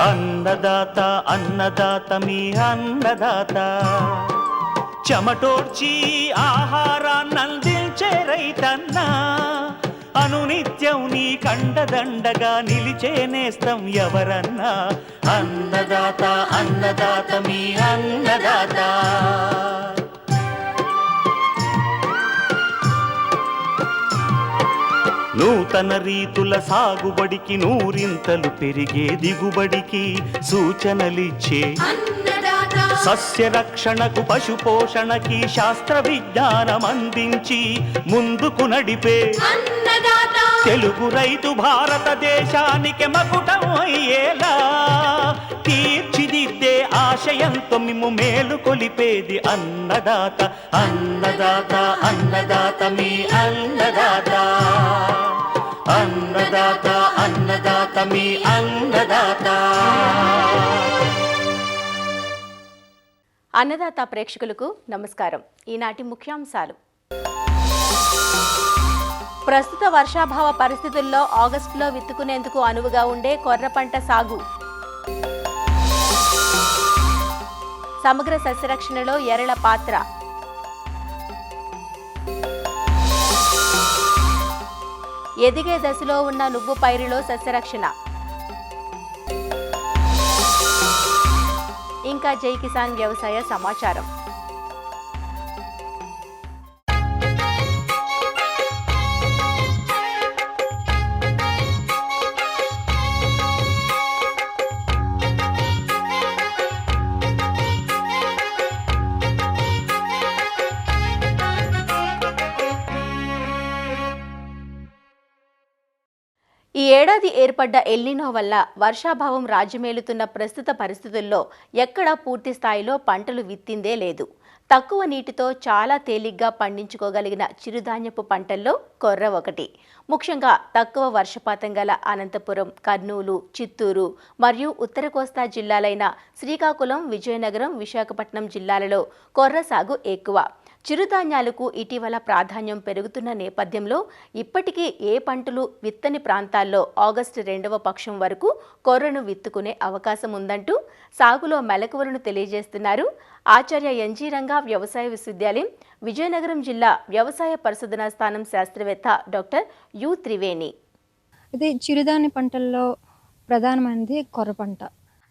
అన్నదాత అన్నదాత మీ అన్నదాత చెమటోడ్చి ఆహారాన్నందించే రైతన్నా అనునిత్యం నీ కండదండగా నిలిచే నేస్తం ఎవరన్నా అన్నదాత అన్నదాత మీ అన్నదాత నూతన రీతుల సాగుబడికి నూరింతలు పెరిగే దిగుబడికి సూచనలిచ్చే సస్య రక్షణకు పశు పోషణకి శాస్త్ర విజ్ఞానం అందించి ముందుకు నడిపే తెలుగు రైతు భారతదేశానికి మకుటం అయ్యేలా తీర్చిదిద్దే ఆశయంతో మిమ్ము మేలు కొలిపేది అన్నదాత అన్నదాత అన్నదాత మీ అన్నదాత అన్నదాత అన్నదాత మీ అన్నదాత. అన్నదాత ప్రేక్షకులకు నమస్కారం. ఈనాటి ముఖ్యాంశాలు. ప్రస్తుత వర్షాభావ పరిస్థితుల్లో ఆగస్టులో విత్తుకునేందుకు అనువుగా ఉండే కొర్ర పంట సాగు. సమగ్ర సస్యరక్షణలో ఎరల పాత్ర. ఎదిగే దశలో ఉన్న నువ్వు పైరులో సస్యరక్షణ. ఇంకా జై కిసాన్ వ్యవసాయ సమాచారం. ఈ ఏడాది ఏర్పడ్డ ఎల్నినో వల్ల వర్షాభావం రాజ్యమేలుతున్న ప్రస్తుత పరిస్థితుల్లో ఎక్కడా పూర్తి స్థాయిలో పంటలు విత్తిందే లేదు. తక్కువ నీటితో చాలా తేలిగ్గా పండించుకోగలిగిన చిరుధాన్యపు పంటల్లో కొర్ర ఒకటి. ముఖ్యంగా తక్కువ వర్షపాతం గల అనంతపురం, కర్నూలు, చిత్తూరు మరియు ఉత్తర కోస్తా జిల్లాలైన శ్రీకాకుళం, విజయనగరం, విశాఖపట్నం జిల్లాలలో కొర్ర సాగు ఎక్కువ. చిరుధాన్యాలకు ఇటీవల ప్రాధాన్యం పెరుగుతున్న నేపథ్యంలో ఇప్పటికీ ఏ పంటలు విత్తని ప్రాంతాల్లో ఆగస్టు 2వ పక్షం వరకు కొర్రను విత్తుకునే అవకాశం ఉందంటూ సాగులో మెలకువలను తెలియజేస్తున్నారు ఆచార్య ఎన్జీ రంగా వ్యవసాయ విశ్వవిద్యాలయం, విజయనగరం జిల్లా వ్యవసాయ పరిశోధనా స్థానం శాస్త్రవేత్త డాక్టర్ యు త్రివేణి. ఇది చిరుధాన్య పంటల్లో ప్రధానమైనది కొర్ర పంట.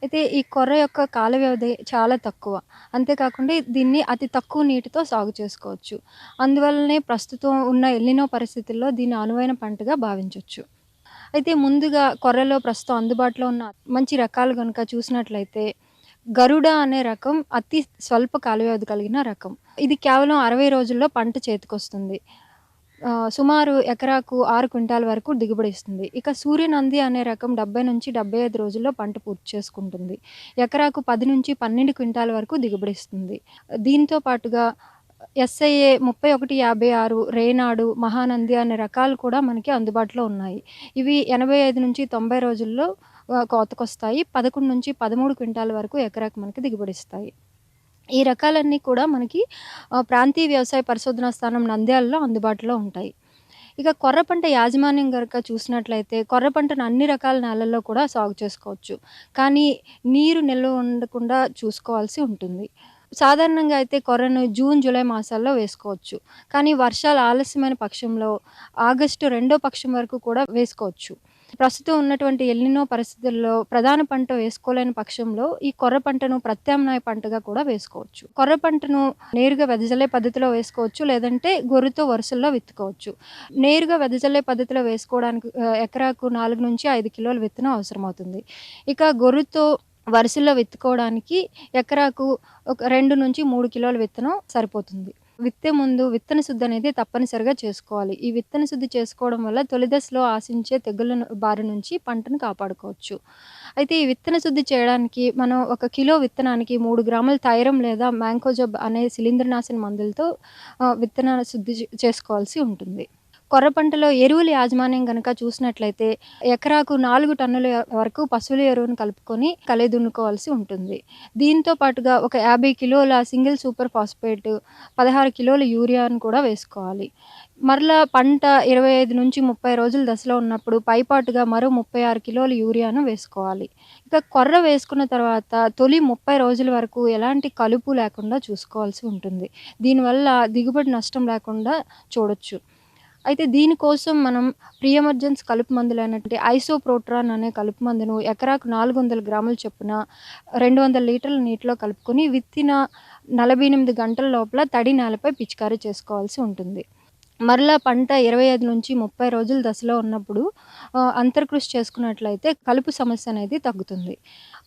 అయితే ఈ కొర్ర యొక్క కాల వ్యవధి చాలా తక్కువ. అంతేకాకుండా దీన్ని అతి తక్కువ నీటితో సాగు చేసుకోవచ్చు. అందువల్లనే ప్రస్తుతం ఉన్న ఎల్నినో పరిస్థితుల్లో దీన్ని అనువైన పంటగా భావించవచ్చు. అయితే ముందుగా కొర్రలో ప్రస్తుతం అందుబాటులో ఉన్న మంచి రకాలు కనుక చూసినట్లయితే గరుడ అనే రకం అతి స్వల్ప కాల వ్యవధి కలిగిన రకం. ఇది కేవలం 60 రోజుల్లో పంట చేతికొస్తుంది. సుమారు ఎకరాకు 6 క్వింటాల వరకు దిగుబడి ఇస్తుంది. ఇక సూర్యనంది అనే రకం 70 నుంచి 75 రోజుల్లో పంట పూర్తి చేసుకుంటుంది. ఎకరాకు 10 నుంచి 12 క్వింటాల వరకు దిగుబడి ఇస్తుంది. దీంతో పాటుగా SIA 3156, రేనాడు, మహానంది అనే రకాలు కూడా మనకి అందుబాటులో ఉన్నాయి. ఇవి 85 నుంచి 90 రోజుల్లో కోతకొస్తాయి. 11 నుంచి 13 క్వింటాల వరకు ఎకరాకు మనకి దిగుబడి ఇస్తాయి. ఈ రకాలన్నీ కూడా మనకి ప్రాంతీయ వ్యవసాయ పరిశోధనా స్థానం నంద్యాలలో అందుబాటులో ఉంటాయి. ఇక కొర్ర పంట యాజమాన్యం కనుక చూసినట్లయితే కొర్ర పంటను అన్ని రకాల నేలల్లో కూడా సాగు చేసుకోవచ్చు. కానీ నీరు నిల్వ ఉండకుండా చూసుకోవాల్సి ఉంటుంది. సాధారణంగా అయితే కొర్రను జూన్, జూలై మాసాల్లో వేసుకోవచ్చు. కానీ వర్షాలు ఆలస్యమైన పక్షంలో ఆగస్టు 2వ పక్షం వరకు కూడా వేసుకోవచ్చు. ప్రస్తుతం ఉన్నటువంటి ఎల్నినో పరిస్థితుల్లో ప్రధాన పంట వేసుకోలేని పక్షంలో ఈ కొర్ర పంటను ప్రత్యామ్నాయ పంటగా కూడా వేసుకోవచ్చు. కొర్ర పంటను నేరుగా వెదజల్లే పద్ధతిలో వేసుకోవచ్చు, లేదంటే గొర్రుతో వరుసల్లో విత్తుకోవచ్చు. నేరుగా వెదజల్లే పద్ధతిలో వేసుకోవడానికి ఎకరాకు 4 నుంచి 5 కిలోల విత్తనం అవసరమవుతుంది. ఇక గొర్రుతో వరుసల్లో విత్తుకోవడానికి ఎకరాకు 2 నుంచి 3 కిలోల విత్తనం సరిపోతుంది. విత్తే ముందు విత్తన శుద్ధి అనేది తప్పనిసరిగా చేసుకోవాలి. ఈ విత్తన శుద్ధి చేసుకోవడం వల్ల తొలి దశలో ఆశించే తెగుళ్ళ బారి నుంచి పంటను కాపాడుకోవచ్చు. అయితే ఈ విత్తన శుద్ధి చేయడానికి మనం 1 కిలో విత్తనానికి 3 గ్రాముల థైరం లేదా మ్యాంకోజబ్ అనే శిలీంద్రనాశన మందులతో విత్తన శుద్ధి చేసుకోవాల్సి ఉంటుంది. కొర్ర పంటలో ఎరువుల యాజమాన్యం గనక చూసినట్లయితే ఎకరాకు 4 టన్నుల వరకు పశువుల ఎరువును కలుపుకొని కలిదున్నుకోవాల్సి ఉంటుంది. దీంతో పాటుగా ఒక 50 కిలోల సింగిల్ సూపర్ ఫాస్ఫేట్, 16 కిలోల యూరియాను కూడా వేసుకోవాలి. మరలా పంట 25-30 రోజుల దశలో ఉన్నప్పుడు పైపాటుగా మరో 36 కిలోల యూరియాను వేసుకోవాలి. ఇక కొర్ర వేసుకున్న తర్వాత తొలి 30 రోజుల వరకు ఎలాంటి కలుపు లేకుండా చూసుకోవాల్సి ఉంటుంది. దీనివల్ల దిగుబడి నష్టం లేకుండా చూడొచ్చు. అయితే దీనికోసం మనం ప్రియమర్జెన్స్ కలుపు మందులైనటువంటి ఐసోప్రోట్రాన్ అనే కలుపు మందును ఎకరాకు 400 గ్రాముల చొప్పున 200 లీటర్ల నీటిలో కలుపుకొని విత్తిన 48 గంటల లోపల తడి నేలపై పిచికారీ చేసుకోవాల్సి ఉంటుంది. మరలా పంట 25-30 రోజుల దశలో ఉన్నప్పుడు అంతర్కృషి చేసుకున్నట్లయితే కలుపు సమస్య అనేది తగ్గుతుంది.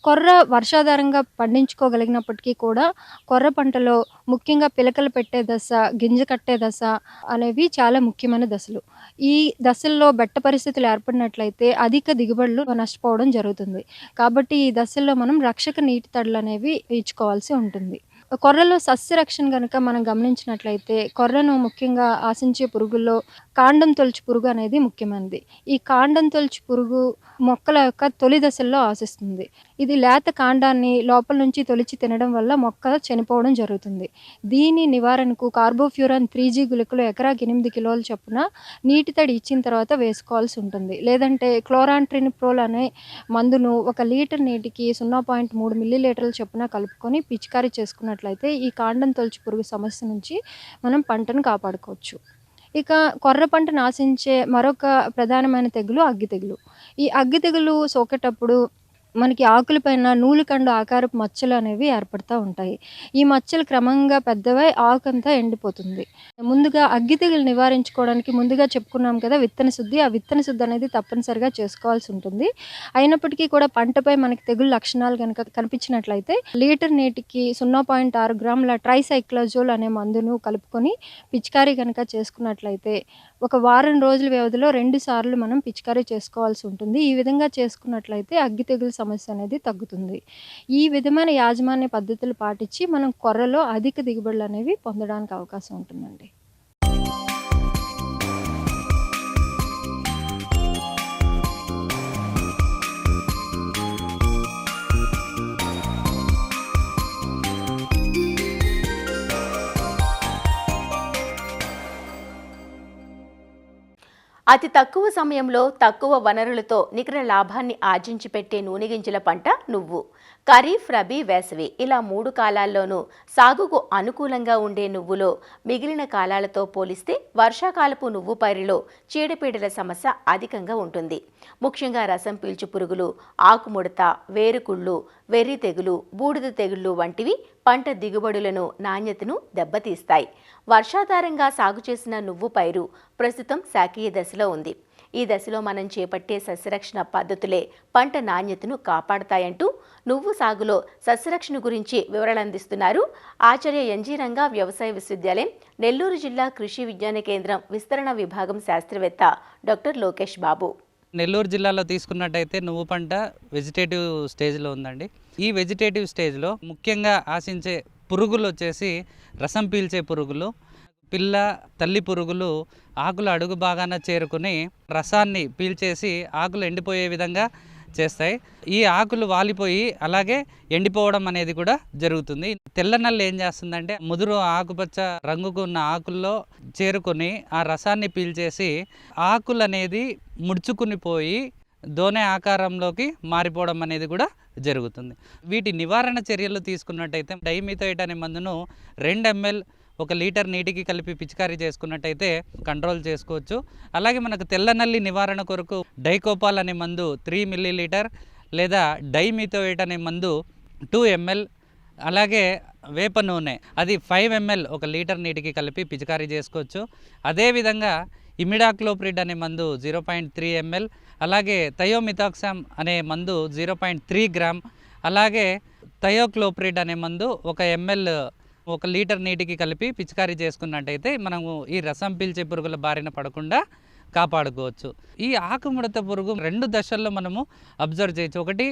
కొర్ర వర్షాధారంగా పండించుకోగలిగినప్పటికీ కూడా కొర్ర పంటలో ముఖ్యంగా పిలకలు పెట్టే దశ, గింజ కట్టే దశ అనేవి చాలా ముఖ్యమైన దశలు. ఈ దశల్లో బెట్ట పరిస్థితులు ఏర్పడినట్లయితే అధిక దిగుబడులు నష్టపోవడం జరుగుతుంది. కాబట్టి ఈ దశల్లో మనం రక్షక నీటి తడులు అనేవి ఇచ్చుకోవాల్సి ఉంటుంది. కొర్రలో సస్యరక్షణ గనక మనం గమనించినట్లయితే కొర్రను ముఖ్యంగా ఆశించే పురుగుల్లో కాండం తొలుచు పురుగు అనేది ముఖ్యమైనది. ఈ కాండం తొలుచు పురుగు మొక్కల యొక్క తొలి దశల్లో ఆశిస్తుంది. ఇది లేత కాండాన్ని లోపల నుంచి తొలిచి తినడం వల్ల మొక్క చనిపోవడం జరుగుతుంది. దీని నివారణకు కార్బోఫ్యూరాన్ 3G గుళికలు ఎకరాకి 8 కిలోల చొప్పున నీటి తడి ఇచ్చిన తర్వాత వేసుకోవాల్సి ఉంటుంది. లేదంటే క్లోరాంట్రినిప్రోల్ అనే మందును 1 లీటర్ నీటికి 0.3 మిల్లీలీటర్ల చొప్పున కలుపుకొని పిచికారీ చేసుకున్నట్లయితే ఈ కాండం తొలుచు పురుగు సమస్య నుంచి మనం పంటను కాపాడుకోవచ్చు. ఇక కొర్ర పంటను ఆశించే మరొక ప్రధానమైన తెగులు అగ్గి తెగులు. ఈ అగ్గి తెగులు సోకేటప్పుడు మనకి ఆకులపైన నూలుకండు ఆకారపు మచ్చలు అనేవి ఏర్పడతా ఉంటాయి. ఈ మచ్చలు క్రమంగా పెద్దవై ఆకంతా ఎండిపోతుంది. ముందుగా అగ్గి తెగులు నివారించుకోవడానికి ముందుగా చెప్పుకున్నాం కదా విత్తన శుద్ధి. ఆ విత్తన శుద్ధి అనేది తప్పనిసరిగా చేసుకోవాల్సి ఉంటుంది. అయినప్పటికీ కూడా పంటపై మనకి తెగులు లక్షణాలు కనుక కనిపించినట్లయితే లీటర్ నీటికి 0.6 గ్రాముల ట్రైసైక్లోజోల్ అనే మందును కలుపుకొని పిచికారీ కనుక చేసుకున్నట్లయితే ఒక వారం రోజుల వ్యవధిలో 2 సార్లు మనం పిచికారీ చేసుకోవాల్సి ఉంటుంది. ఈ విధంగా చేసుకున్నట్లయితే అగ్గి తెగులు సమస్య అనేది తగ్గుతుంది. ఈ విధమైన యాజమాన్య పద్ధతులు పాటించి మనం కొర్రలో అధిక దిగుబడులు అనేవి పొందడానికి అవకాశం ఉంటుందండి. అతి తక్కువ సమయంలో తక్కువ వనరులతో నికర లాభాన్ని ఆర్జించి పెట్టే నూనె గింజల పంట నువ్వు. ఖరీఫ్, రబీ, వేసవి ఇలా 3 కాలాల్లోనూ సాగుకు అనుకూలంగా ఉండే నువ్వులో మిగిలిన కాలాలతో పోలిస్తే వర్షాకాలపు నువ్వు పైరులో చీడపీడల సమస్య అధికంగా ఉంటుంది. ముఖ్యంగా రసం పీల్చు పురుగులు, ఆకుముడత, వేరుకుళ్ళు, వెర్రి తెగులు, బూడిద తెగుళ్ళు వంటివి పంట దిగుబడులను, నాణ్యతను దెబ్బతీస్తాయి. వర్షాధారంగా సాగు చేసిన నువ్వు పైరు ప్రస్తుతం శాఖీయ దశలో ఉంది. ఈ దశలో మనం చేపట్టే సస్యరక్షణ పద్ధతులే పంట నాణ్యతను కాపాడతాయంటూ నువ్వు సాగులో సస్యరక్షణ గురించి వివరాలు అందిస్తున్నారు ఆచార్య ఎన్జీ రంగా వ్యవసాయ విశ్వవిద్యాలయం, నెల్లూరు జిల్లా కృషి విజ్ఞాన కేంద్రం విస్తరణ విభాగం శాస్త్రవేత్త డాక్టర్ లోకేష్ బాబు. నెల్లూరు జిల్లాలో తీసుకున్నట్టయితే నువ్వు పంట వెజిటేటివ్ స్టేజ్లో ఉందండి. ఈ వెజిటేటివ్ స్టేజ్లో ముఖ్యంగా ఆశించే పురుగులు వచ్చేసి రసం పీల్చే పురుగులు, పిల్ల తల్లి పురుగులు ఆకుల అడుగు భాగాన చేరుకుని రసాన్ని పీల్చేసి ఆకులు ఎండిపోయే విధంగా చేస్తాయి. ఈ ఆకులు వాలిపోయి అలాగే ఎండిపోవడం అనేది కూడా జరుగుతుంది. తెల్ల నల్లి ఏం చేస్తుందంటే ముదురు ఆకుపచ్చ రంగుకు ఉన్న ఆకుల్లో చేరుకొని ఆ రసాన్ని పీల్చేసి ఆకులు అనేది ముడుచుకుని పోయి దోనె ఆకారంలోకి మారిపోవడం అనేది కూడా జరుగుతుంది. వీటి నివారణ చర్యలు తీసుకున్నట్టయితే డైమిథోయేట్ అనే మందును 2 ml 1 లీటర్ నీటికి కలిపి పిచికారీ చేసుకున్నట్టయితే కంట్రోల్ చేసుకోవచ్చు. అలాగే మనకు తెల్ల నల్లి నివారణ కొరకు డైకోపాల్ అనే మందు 3 మిల్లీలీటర్ లేదా డైమిథోయేట్ అనే మందు 2 ml, అలాగే వేప నూనె అది 5 ml 1 లీటర్ నీటికి కలిపి పిచికారీ చేసుకోవచ్చు. అదేవిధంగా ఇమిడాక్లోప్రిడ్ అనే మందు 0.3 ml, అలాగే థయోమిథాక్సామ్ అనే మందు 0.3 గ్రామ్, అలాగే థయోక్లోప్రిడ్ అనే మందు 1 ml 1 లీటర్ నీటికి కలిపి పిచికారీ చేసుకున్నట్టయితే మనము ఈ రసం పీల్చే పురుగుల బారిన పడకుండా కాపాడుకోవచ్చు. ఈ ఆకుముడత పురుగు 2 దశల్లో మనము అబ్జర్వ్ చేయొచ్చు. ఒకటి,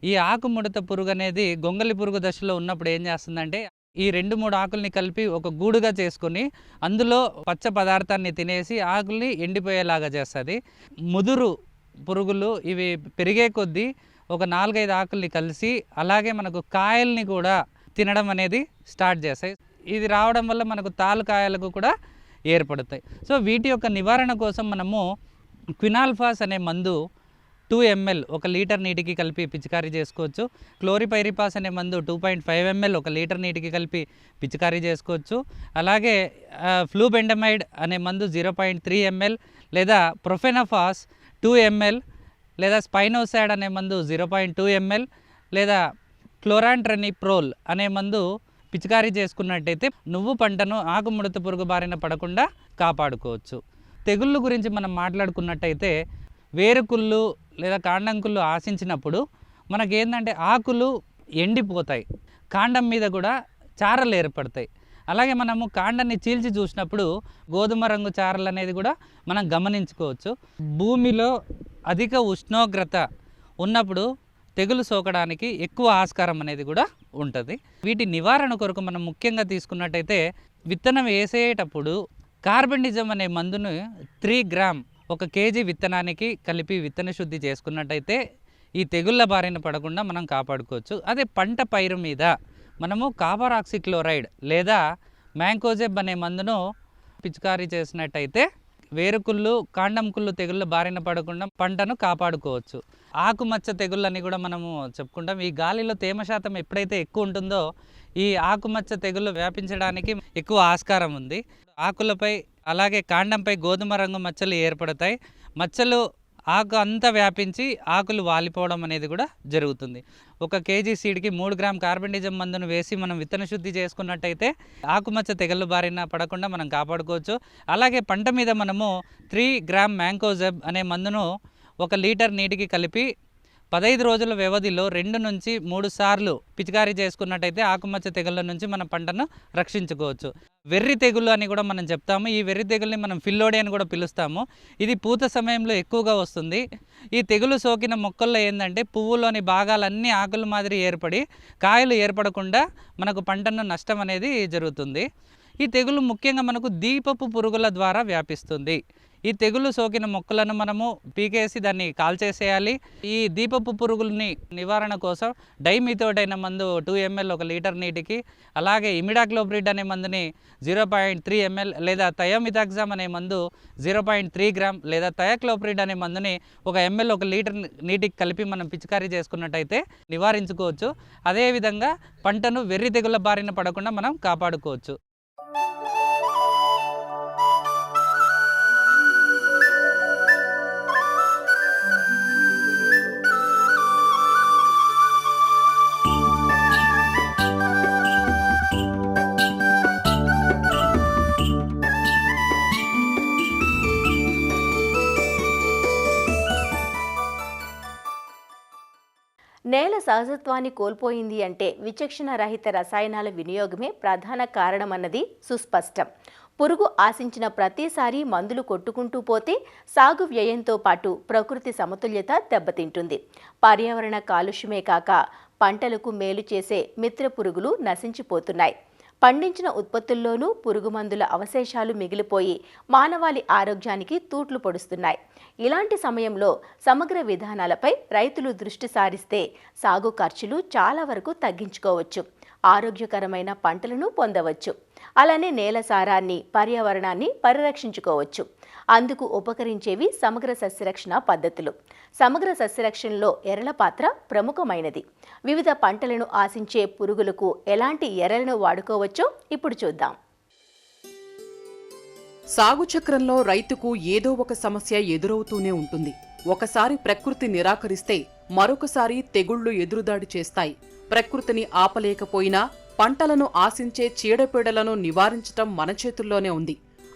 ఈ ఆకుముడత పురుగు అనేది గొంగలి పురుగు దశలో ఉన్నప్పుడు ఏం చేస్తుందంటే ఈ 2-3 ఆకుల్ని కలిపి ఒక గూడుగా చేసుకొని అందులో పచ్చ పదార్థాన్ని తినేసి ఆకుల్ని ఎండిపోయేలాగా చేస్తుంది. ముదురు పురుగులు ఇవి పెరిగే కొద్దీ ఒక 4-5 ఆకుల్ని కలిసి అలాగే మనకు కాయల్ని కూడా తినడం అనేది స్టార్ట్ చేస్తాయి. ఇది రావడం వల్ల మనకు తాలుకాయలకు కూడా ఏర్పడతాయి. సో వీటి యొక్క నివారణ కోసం మనము క్వినాల్ఫాస్ అనే మందు 2 ml 1 లీటర్ నీటికి కలిపి పిచికారీ చేసుకోవచ్చు. క్లోరిపైరిపాస్ అనే మందు 2.5 ml 1 లీటర్ నీటికి కలిపి పిచికారీ చేసుకోవచ్చు. అలాగే ఫ్లూబెండమైడ్ అనే మందు 0.3 ml లేదా ప్రొఫెనఫాస్ 2 ml లేదా స్పైనోసాడ్ అనే మందు 0.2 ml లేదా క్లోరాంట్రనిప్రోల్ అనే మందు పిచికారీ చేసుకున్నట్టయితే నువ్వు పంటను ఆకుముడత పురుగు బారిన పడకుండా కాపాడుకోవచ్చు. తెగుళ్ళు గురించి మనం మాట్లాడుకున్నట్టయితే వేరుకుళ్ళు లేదా కాండంకుళ్ళు ఆశించినప్పుడు మనకేంటంటే ఆకులు ఎండిపోతాయి, కాండం మీద కూడా చారలు ఏర్పడతాయి. అలాగే మనము కాండాన్ని చీల్చి చూసినప్పుడు గోధుమ రంగు చారలు అనేది కూడా మనం గమనించుకోవచ్చు. భూమిలో అధిక ఉష్ణోగ్రత ఉన్నప్పుడు తెగులు సోకడానికి ఎక్కువ ఆస్కారం అనేది కూడా ఉంటుంది. వీటి నివారణ కొరకు మనం ముఖ్యంగా తీసుకున్నట్టయితే విత్తనం వేసేటప్పుడు కార్బెండిజం అనే మందును 3 గ్రామ్ 1 kg విత్తనానికి కలిపి విత్తన శుద్ధి చేసుకున్నట్టయితే ఈ తెగుళ్ళ బారిన పడకుండా మనం కాపాడుకోవచ్చు. అదే పంట పైరు మీద మనము కాపర్ ఆక్సిక్లోరైడ్ లేదా మ్యాంకోజెబ్ అనే మందును పిచికారీ చేసినట్టయితే వేరుకుళ్ళు కాండం కుళ్ళు తెగుళ్ళ బారిన పడకుండా పంటను కాపాడుకోవచ్చు. ఆకుమచ్చ తెగుళ్ళని కూడా మనము చెప్పుకుంటాం. ఈ గాలిలో తేమ శాతం ఎప్పుడైతే ఎక్కువ ఉంటుందో ఈ ఆకుమచ్చ తెగుళ్ళు వ్యాపించడానికి ఎక్కువ ఆస్కారం ఉంది. ఆకులపై అలాగే కాండంపై గోధుమ రంగు మచ్చలు ఏర్పడతాయి. మచ్చలు ఆకు అంతా వ్యాపించి ఆకులు వాలిపోవడం అనేది కూడా జరుగుతుంది. 1 kg సీడ్కి 3 గ్రామ్ కార్బెండిజం మందును వేసి మనం విత్తన శుద్ధి చేసుకున్నట్టయితే ఆకుమచ్చ తెగుళ్ళు బారిన పడకుండా మనం కాపాడుకోవచ్చు. అలాగే పంట మీద మనము 3 గ్రామ్ మ్యాంకోజెబ్ అనే మందును 1 లీటర్ నీటికి కలిపి 15 రోజుల వ్యవధిలో 2 నుంచి 3 సార్లు పిచికారీ చేసుకున్నట్టయితే ఆకుమచ్చ తెగుళ్ళ నుంచి మన పంటను రక్షించుకోవచ్చు. వెర్రి తెగులు అని కూడా మనం చెప్తాము. ఈ వెర్రి తెగుల్ని మనం ఫిల్లోడి అని కూడా పిలుస్తాము. ఇది పూత సమయంలో ఎక్కువగా వస్తుంది. ఈ తెగులు సోకిన మొక్కల్లో ఏంటంటే పువ్వులోని భాగాలన్నీ ఆకుల మాదిరి ఏర్పడి కాయలు ఏర్పడకుండా మనకు పంటను నష్టం అనేది జరుగుతుంది. ఈ తెగులు ముఖ్యంగా మనకు దీపపు పురుగుల ద్వారా వ్యాపిస్తుంది. ఈ తెగులు సోకిన మొక్కలను మనము పీకేసి దాన్ని కాల్చేసేయాలి. ఈ దీపపు పురుగుల్ని నివారణ కోసం డైమిథోడ్ అయిన మందు 2 ml 1 లీటర్ నీటికి, అలాగే ఇమిడాక్లోప్రిడ్ అనే మందుని 0.3 ml లేదా థయోమిథాక్సామ్ అనే మందు 0.3 గ్రామ్ లేదా థయాక్లోప్రిడ్ అనే మందుని 1 ml 1 లీటర్ నీటికి కలిపి మనం పిచికారీ చేసుకున్నట్టయితే నివారించుకోవచ్చు. అదేవిధంగా పంటను వెర్రి తెగుళ్ళ బారిన పడకుండా మనం కాపాడుకోవచ్చు. నేల సహజత్వాన్ని కోల్పోయింది అంటే విచక్షణ రహిత రసాయనాల వినియోగమే ప్రధాన కారణమన్నది సుస్పష్టం. పురుగు ఆశించిన ప్రతిసారి మందులు కొట్టుకుంటూ పోతే సాగు వ్యయంతో పాటు ప్రకృతి సమతుల్యత దెబ్బతింటుంది. పర్యావరణ కాలుష్యమే కాక పంటలకు మేలు చేసే మిత్ర పురుగులు నశించిపోతున్నాయి. పండించిన ఉత్పత్తుల్లోనూ పురుగు మందుల అవశేషాలు మిగిలిపోయి మానవాళి ఆరోగ్యానికి తూట్లు పొడుస్తున్నాయి. ఇలాంటి సమయంలో సమగ్ర విధానాలపై రైతులు దృష్టి సారిస్తే సాగు ఖర్చులు చాలా వరకు తగ్గించుకోవచ్చు, ఆరోగ్యకరమైన పంటలను పొందవచ్చు. అలానే నేల సారాన్ని, పర్యావరణాన్ని పరిరక్షించుకోవచ్చు. అందుకు ఉపకరించేవి సమగ్ర సస్యరక్షణ పద్ధతులు. సమగ్ర సస్యరక్షణలో ఎరల పాత్ర ప్రముఖమైనది. వివిధ పంటలను ఆశించే పురుగులకు ఎలాంటి ఎరలను వాడుకోవచ్చో ఇప్పుడు చూద్దాం. సాగు చక్రంలో రైతుకు ఏదో ఒక సమస్య ఎదురవుతూనే ఉంటుంది. ఒకసారి ప్రకృతి నిరాకరిస్తే మరొకసారి తెగుళ్లు ఎదురుదాడి చేస్తాయి. ప్రకృతిని ఆపలేకపోయినా పంటలను ఆశించే చీడపీడలను నివారించటం మన చేతుల్లోనే ఉంది.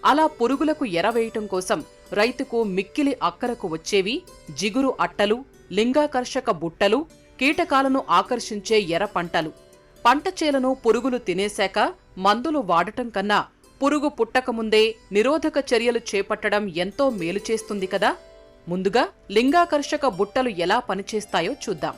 అలా పురుగులకు ఎరవేయటం కోసం రైతుకు మిక్కిలి అక్కరకు వచ్చేవి జిగురు అట్టలు, లింగాకర్షక బుట్టలు, కీటకాలను ఆకర్షించే ఎర పంటలు. పంట చేలను పురుగులు తినేశాక మందులు వాడటం కన్నా పురుగు పుట్టకముందే నిరోధక చర్యలు చేపట్టడం ఎంతో మేలు చేస్తుంది కదా. ముందుగా లింగాకర్షక బుట్టలు ఎలా పనిచేస్తాయో చూద్దాం.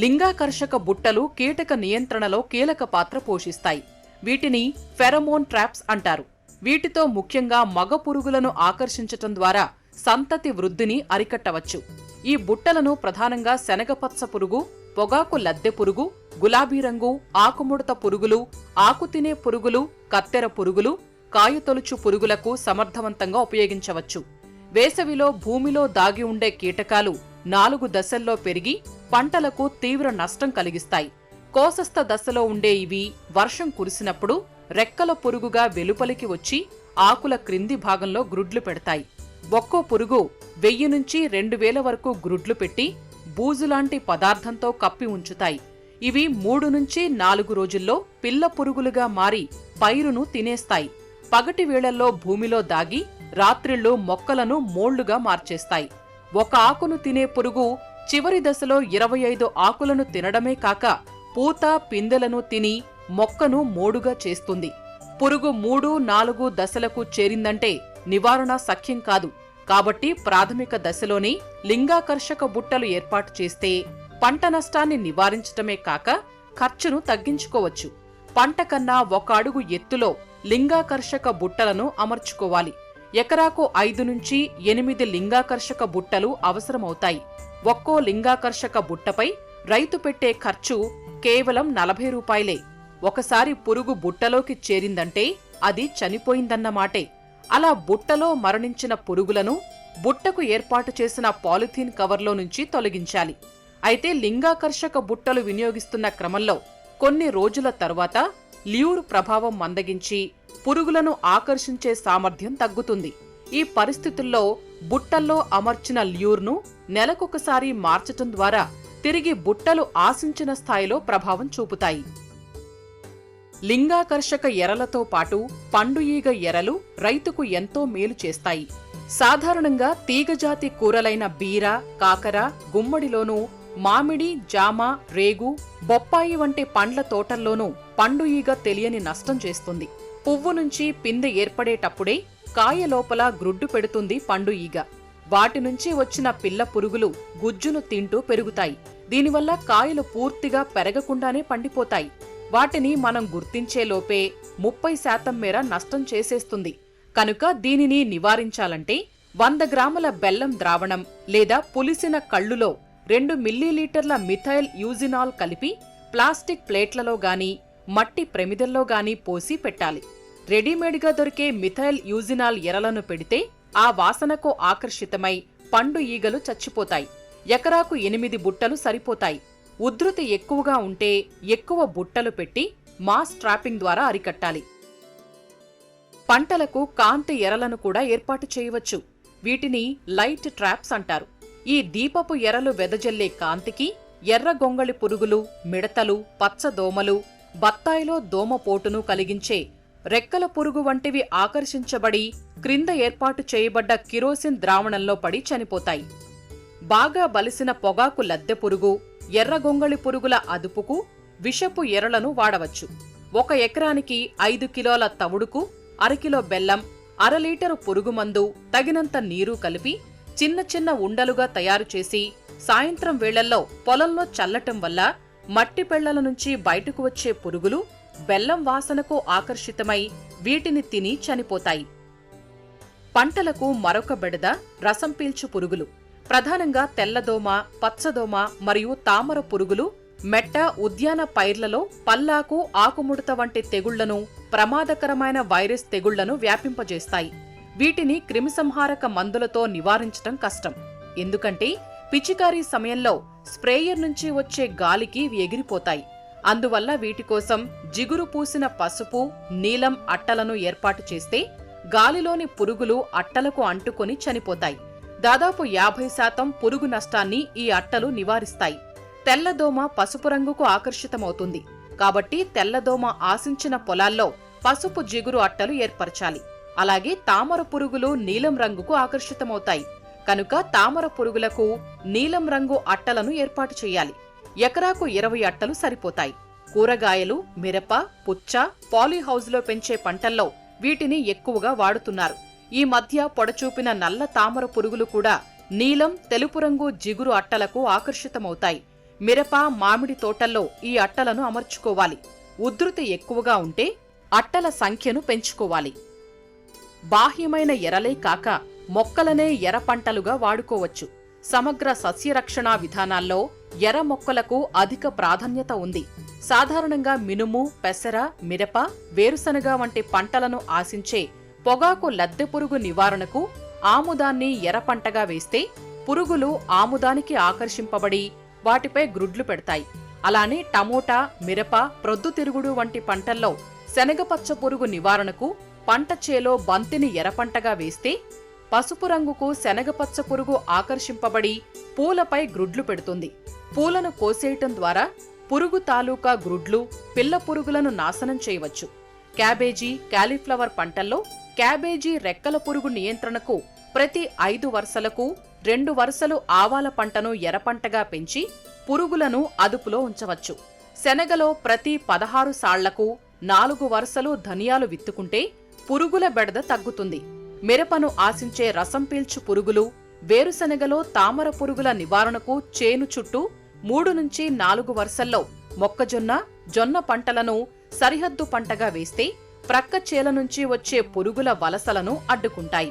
లింగాకర్షక బుట్టలు కీటక నియంత్రణలో కీలక పాత్ర పోషిస్తాయి. వీటిని ఫెరమోన్ ట్రాప్స్ అంటారు. వీటితో ముఖ్యంగా మగ పురుగులను ఆకర్షించటం ద్వారా సంతతి వృద్ధిని అరికట్టవచ్చు. ఈ బుట్టలను ప్రధానంగా శనగపచ్చ పురుగు, పొగాకు లద్దె పురుగు, గులాబీ రంగు, ఆకుముడత పురుగులు, ఆకు తినే పురుగులు, కత్తెర పురుగులు, కాయతొలుచు పురుగులకు సమర్థవంతంగా ఉపయోగించవచ్చు. వేసవిలో భూమిలో దాగి ఉండే కీటకాలు 4 దశల్లో పెరిగి పంటలకు తీవ్ర నష్టం కలిగిస్తాయి. కోసస్థ దశలో ఉండే ఇవి వర్షం కురిసినప్పుడు రెక్కల పురుగుగా వెలుపలికి వచ్చి ఆకుల క్రింది భాగంలో గ్రుడ్లు పెడతాయి. ఒక్కో పురుగు 1000 నుంచి 2000 వరకు గ్రుడ్లు పెట్టి బూజులాంటి పదార్థంతో కప్పి ఉంచుతాయి. ఇవి 3 నుంచి 4 రోజుల్లో పిల్ల పురుగులుగా మారి పైరును తినేస్తాయి. పగటి వేళల్లో భూమిలో దాగి రాత్రిళ్ళు మొక్కలను మోళ్లుగా మార్చేస్తాయి. ఒక ఆకును తినే పురుగు చివరి దశలో 25 ఆకులను తినడమే కాక పూత పిందెలను తిని మొక్కను మోడుగా చేస్తుంది. పురుగు 3, 4 దశలకు చేరిందంటే నివారణ సఖ్యం కాదు. కాబట్టి ప్రాథమిక దశలోనే లింగాకర్షక బుట్టలు ఏర్పాటు చేస్తే పంట నష్టాన్ని నివారించటమే కాక ఖర్చును తగ్గించుకోవచ్చు. పంట కన్నా 1 అడుగు ఎత్తులో లింగాకర్షక బుట్టలను అమర్చుకోవాలి. ఎకరాకు 5 నుంచి 8 లింగాకర్షక బుట్టలు అవసరమవుతాయి. ఒక్కో లింగాకర్షక బుట్టపై రైతు పెట్టే ఖర్చు కేవలం 40 రూపాయలే. ఒకసారి పురుగు బుట్టలోకి చేరిందంటే అది చనిపోయిందన్నమాటే. అలా బుట్టలో మరణించిన పురుగులను బుట్టకు ఏర్పాటు చేసిన పాలిథీన్ కవర్లో నుంచి తొలగించాలి. అయితే లింగాకర్షక బుట్టలు వినియోగిస్తున్న క్రమంలో కొన్ని రోజుల తరువాత ల్యూర్ ప్రభావం మందగించి పురుగులను ఆకర్షించే సామర్థ్యం తగ్గుతుంది. ఈ పరిస్థితుల్లో బుట్టల్లో అమర్చిన ల్యూర్ను నెలకొకసారి మార్చటం ద్వారా తిరిగి బుట్టలు ఆశించిన స్థాయిలో ప్రభావం చూపుతాయి. లింగాకర్షక ఎరలతో పాటు పండు ఈగ ఎరలు రైతుకు ఎంతో మేలు చేస్తాయి. సాధారణంగా తీగజాతి కూరలైన బీర, కాకర, గుమ్మడిలోనూ మామిడి, జామ, రేగు, బొప్పాయి వంటి పండ్ల తోటల్లోనూ పండు ఈగ తెలియని నష్టం చేస్తుంది. పువ్వు నుంచి పిందె ఏర్పడేటప్పుడే కాయ లోపల గ్రుడ్డు పెడుతుంది పండు ఈగ. వాటి నుంచి వచ్చిన పిల్ల పురుగులు గుజ్జును తింటూ పెరుగుతాయి. దీనివల్ల కాయలు పూర్తిగా పెరగకుండానే పండిపోతాయి. వాటిని మనం గుర్తించేలోపే 30% మేర నష్టం చేసేస్తుంది. కనుక దీనిని నివారించాలంటే 100 గ్రాముల బెల్లం ద్రావణం లేదా పులిసిన కళ్ళులో 2 మిల్లీలీటర్ల మిథైల్ యూజినాల్ కలిపి ప్లాస్టిక్ ప్లేట్లలో గాని మట్టి ప్రమిదల్లో గాని పోసి పెట్టాలి. రెడీమేడ్గా దొరికే మిథైల్ యూజినాల్ ఎరలను పెడితే ఆ వాసనకు ఆకర్షితమై పండు ఈగలు చచ్చిపోతాయి. ఎకరాకు 8 బుట్టలు సరిపోతాయి. ఉధృతి ఎక్కువగా ఉంటే ఎక్కువ బుట్టలు పెట్టి మాస్ ట్రాపింగ్ ద్వారా అరికట్టాలి. పంటలకు కాంతి ఎరలను కూడా ఏర్పాటు చేయవచ్చు. వీటిని లైట్ ట్రాప్స్ అంటారు. ఈ దీపపు ఎరలు వెదజల్లే కాంతికి ఎర్ర గొంగళి పురుగులు, మిడతలు, పచ్చదోమలు, బత్తాయిలో దోమపోటును కలిగించే రెక్కల పురుగు వంటివి ఆకర్షించబడి క్రింద ఏర్పాటు చేయబడ్డ కిరోసిన్ ద్రావణంలో పడి చనిపోతాయి. బాగా బలిసిన పొగాకు లద్దె పురుగు, ఎర్ర గొంగళి పురుగుల అదుపుకు విషపు ఎరలను వాడవచ్చు. 1 ఎకరానికి 5 కిలోల తవుడుకు 1/2 కిలో బెల్లం, 1/2 లీటరు పురుగుమందు, తగినంత నీరు కలిపి చిన్న చిన్న ఉండలుగా తయారు చేసి సాయంత్రం వేళల్లో పొలంలో చల్లటం వల్ల మట్టి పెళ్లల నుంచి బయటకు వచ్చే పురుగులు బెల్లం వాసనకు ఆకర్షితమై వీటిని తిని చనిపోతాయి. పంటలకు మరొక బెడద రసం పీల్చు పురుగులు. ప్రధానంగా తెల్లదోమ, పచ్చదోమ మరియు తామర పురుగులు మెట్ట, ఉద్యాన పైర్లలో పల్లాకు, ఆకుముడత వంటి తెగుళ్లను, ప్రమాదకరమైన వైరస్ తెగుళ్లను వ్యాపింపజేస్తాయి. వీటిని క్రిమిసంహారక మందులతో నివారించటం కష్టం. ఎందుకంటే పిచికారీ సమయంలో స్ప్రేయర్ నుంచి వచ్చే గాలికి ఇవి ఎగిరిపోతాయి. అందువల్ల వీటి కోసం జిగురు పూసిన పసుపు, నీలం అట్టలను ఏర్పాటు చేస్తే గాలిలోని పురుగులు అట్టలకు అంటుకొని చనిపోతాయి. దాదాపు 50% పురుగు నష్టాన్ని ఈ అట్టలు నివారిస్తాయి. తెల్లదోమ పసుపు రంగుకు ఆకర్షితమవుతుంది. కాబట్టి తెల్లదోమ ఆశించిన పొలాల్లో పసుపు జిగురు అట్టలు ఏర్పరచాలి. అలాగే తామర పురుగులు నీలం రంగుకు ఆకర్షితమవుతాయి. కనుక తామర పురుగులకు నీలం రంగు అట్టలను ఏర్పాటు చేయాలి. ఎకరాకు 20 అట్టలు సరిపోతాయి. కూరగాయలు, మిరప, పుచ్చ, పాలీహౌజ్లో పెంచే పంటల్లో వీటిని ఎక్కువగా వాడుతున్నారు. ఈ మధ్య పొడచూపిన నల్ల తామర పురుగులు కూడా నీలం, తెలుపు రంగు జిగురు అట్టలకు ఆకర్షితమవుతాయి. మిరప, మామిడి తోటల్లో ఈ అట్టలను అమర్చుకోవాలి. ఉధృతి ఎక్కువగా ఉంటే అట్టల సంఖ్యను పెంచుకోవాలి. బాహ్యమైన ఎరలే కాక మొక్కలనే ఎర పంటలుగా వాడుకోవచ్చు. సమగ్ర సస్యరక్షణ విధానాల్లో ఎర మొక్కలకు అధిక ప్రాధాన్యత ఉంది. సాధారణంగా మినుము, పెసర, మిరప, వేరుశనగ వంటి పంటలను ఆశించే పొగాకు లద్దె పురుగు నివారణకు ఆముదాన్ని ఎర పంటగా వేస్తే పురుగులు ఆముదానికి ఆకర్షింపబడి వాటిపై గ్రుడ్లు పెడతాయి. అలానే టమోటా, మిరప, ప్రొద్దుతిరుగుడు వంటి పంటల్లో శనగపచ్చ పురుగు నివారణకు పంట చేలో బంతిని ఎరపంటగా వేస్తే పసుపు రంగుకు శనగపచ్చ పురుగు ఆకర్షింపబడి పూలపై గ్రుడ్లు పెడుతుంది. పూలను కోసేయటం ద్వారా పురుగు తాలూకా గ్రుడ్లు, పిల్ల పురుగులను నాశనం చేయవచ్చు. క్యాబేజీ, కాలీఫ్లవర్ పంటల్లో క్యాబేజీ రెక్కల పురుగు నియంత్రణకు ప్రతి 5 వరుసలకు 2 వరుసలు ఆవాల పంటను ఎరపంటగా పెంచి పురుగులను అదుపులో ఉంచవచ్చు. శనగలో ప్రతి 16 సాళ్లకు 4 వరుసలు ధనియాలు విత్తుకుంటే పురుగుల బెడద తగ్గుతుంది. మిరపను ఆశించే రసం పీల్చు పురుగులు, వేరుశనగలో తామర పురుగుల నివారణకు చేను చుట్టూ 3 నుంచి 4 వరుసల్లో మొక్కజొన్న, జొన్న పంటలను సరిహద్దు పంటగా వేస్తే ప్రక్క చేల నుంచి వచ్చే పురుగుల వలసలను అడ్డుకుంటాయి.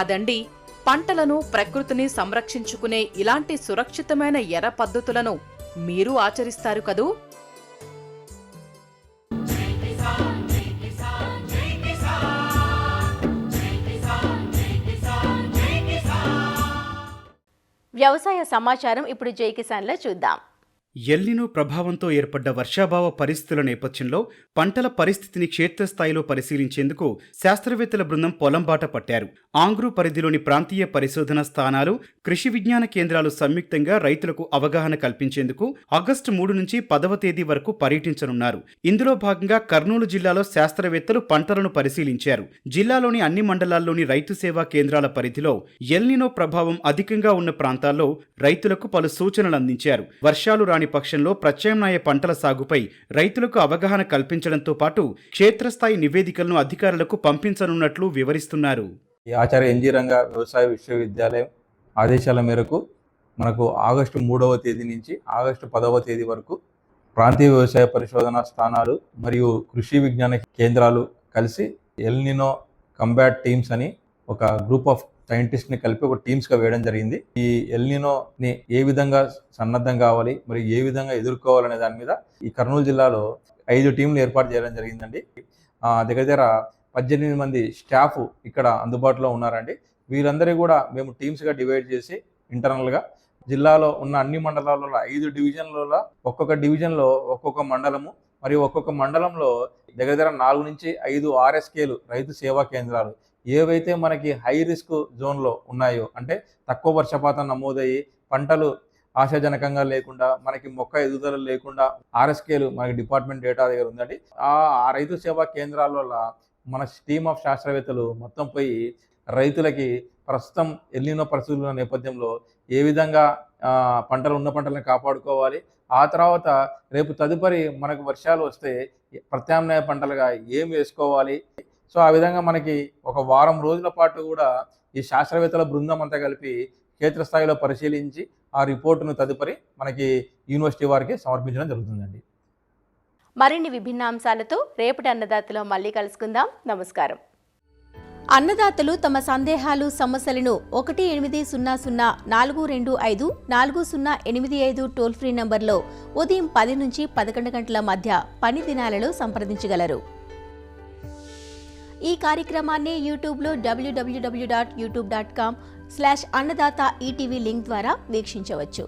అదండి, పంటలను, ప్రకృతిని సంరక్షించుకునే ఇలాంటి సురక్షితమైన ఎర పద్ధతులను మీరు ఆచరిస్తారు కదూ. వ్యవసాయ సమాచారం ఇప్పుడు జై కిసాన్లో చూద్దాం. ఎల్నినో ప్రభావంతో ఏర్పడ్డ వర్షాభావ పరిస్థితుల నేపథ్యంలో పంటల పరిస్థితిని క్షేత్రస్థాయిలో పరిశీలించేందుకు శాస్త్రవేత్తల బృందం పొలం బాట పట్టారు. ఆంగ్రూ పరిధిలోని ప్రాంతీయ పరిశోధన స్థానాలు, కృషి విజ్ఞాన కేంద్రాలు సంయుక్తంగా రైతులకు అవగాహన కల్పించేందుకు ఆగస్టు 3 నుంచి 10వ తేదీ వరకు పర్యటించనున్నారు. ఇందులో భాగంగా కర్నూలు జిల్లాలో శాస్త్రవేత్తలు పంటలను పరిశీలించారు. జిల్లాలోని అన్ని మండలాల్లోని రైతు సేవా కేంద్రాల పరిధిలో ఎల్నినో ప్రభావం అధికంగా ఉన్న ప్రాంతాల్లో రైతులకు పలు సూచనలు అందించారు. వర్షాలు రాని పక్షంలో ప్రత్యామ్నాయ పంటల సాగుపై రైతులకు అవగాహన కల్పించడంతో పాటు క్షేత్రస్థాయి నివేదికలను అధికారులకు పంపించనున్నట్లు వివరిస్తున్నారు. ఆచార్య ఎన్జీ రంగా వ్యవసాయ విశ్వవిద్యాలయం ఆదేశాల మేరకు మనకు ఆగస్టు 3వ తేదీ నుంచి ఆగస్టు 10వ తేదీ వరకు ప్రాంతీయ వ్యవసాయ పరిశోధనా స్థానాలు మరియు కృషి విజ్ఞాన కేంద్రాలు కలిసి ఎల్నినో కంబాట్ టీమ్స్ అని ఒక గ్రూప్ ఆఫ్ సైంటిస్ట్ని కలిపి ఒక టీమ్స్గా వేయడం జరిగింది. ఈ ఎల్నినోని ఏ విధంగా సన్నద్ధం కావాలి, మరి ఏ విధంగా ఎదుర్కోవాలనే దాని మీద ఈ కర్నూలు జిల్లాలో 5 టీంలు ఏర్పాటు చేయడం జరిగిందండి. దగ్గర 18 మంది స్టాఫ్ ఇక్కడ అందుబాటులో ఉన్నారండి. వీరందరూ కూడా మేము టీమ్స్గా డివైడ్ చేసి ఇంటర్నల్గా జిల్లాలో ఉన్న అన్ని మండలాలలో 5 డివిజన్లలో ఒక్కొక్క డివిజన్లో ఒక్కొక్క మండలము మరియు ఒక్కొక్క మండలంలో దగ్గర 4 నుంచి 5 RSKలు రైతు సేవా కేంద్రాలు ఏవైతే మనకి హై రిస్క్ జోన్లో ఉన్నాయో, అంటే తక్కువ వర్షపాతం నమోదయ్యి పంటలు ఆశాజనకంగా లేకుండా మనకి మొక్క ఎదుగుదల లేకుండా RSKలు మనకి డిపార్ట్మెంట్ డేటా దగ్గర ఉందండి. ఆ రైతు సేవా కేంద్రాల వల్ల మన టీమ్ ఆఫ్ శాస్త్రవేత్తలు మొత్తం పోయి రైతులకి ప్రస్తుతం ఎల్నినో పరిస్థితుల నేపథ్యంలో ఏ విధంగా ఉన్న పంటలను కాపాడుకోవాలి, ఆ తర్వాత రేపు తదుపరి మనకు వర్షాలు వస్తే ప్రత్యామ్నాయ పంటలుగా ఏం వేసుకోవాలి. సో ఆ విధంగా మనకి ఒక వారం రోజుల పాటు కూడా ఈ శాస్త్రవేత్తల బృందం అంతా కలిపి క్షేత్రస్థాయిలో పరిశీలించి ఆ రిపోర్టును తదుపరి మనకి యూనివర్సిటీ వారికి సమర్పించడం జరుగుతుందండి. మరిన్ని విభిన్న అంశాలతో రేపటి అన్నదాతలో మళ్ళీ కలుసుకుందాం. నమస్కారం. అన్నదాతలు తమ సందేహాలు, సమస్యలను 1800-425-4085 టోల్ ఫ్రీ నంబర్లో ఉదయం 10 నుంచి 11 గంటల మధ్య పని దినాలలో సంప్రదించగలరు. ఈ కార్యక్రమాన్ని యూట్యూబ్లో www.youtube.com/అన్నదాత ఈటీవీ లింక్ ద్వారా వీక్షించవచ్చు.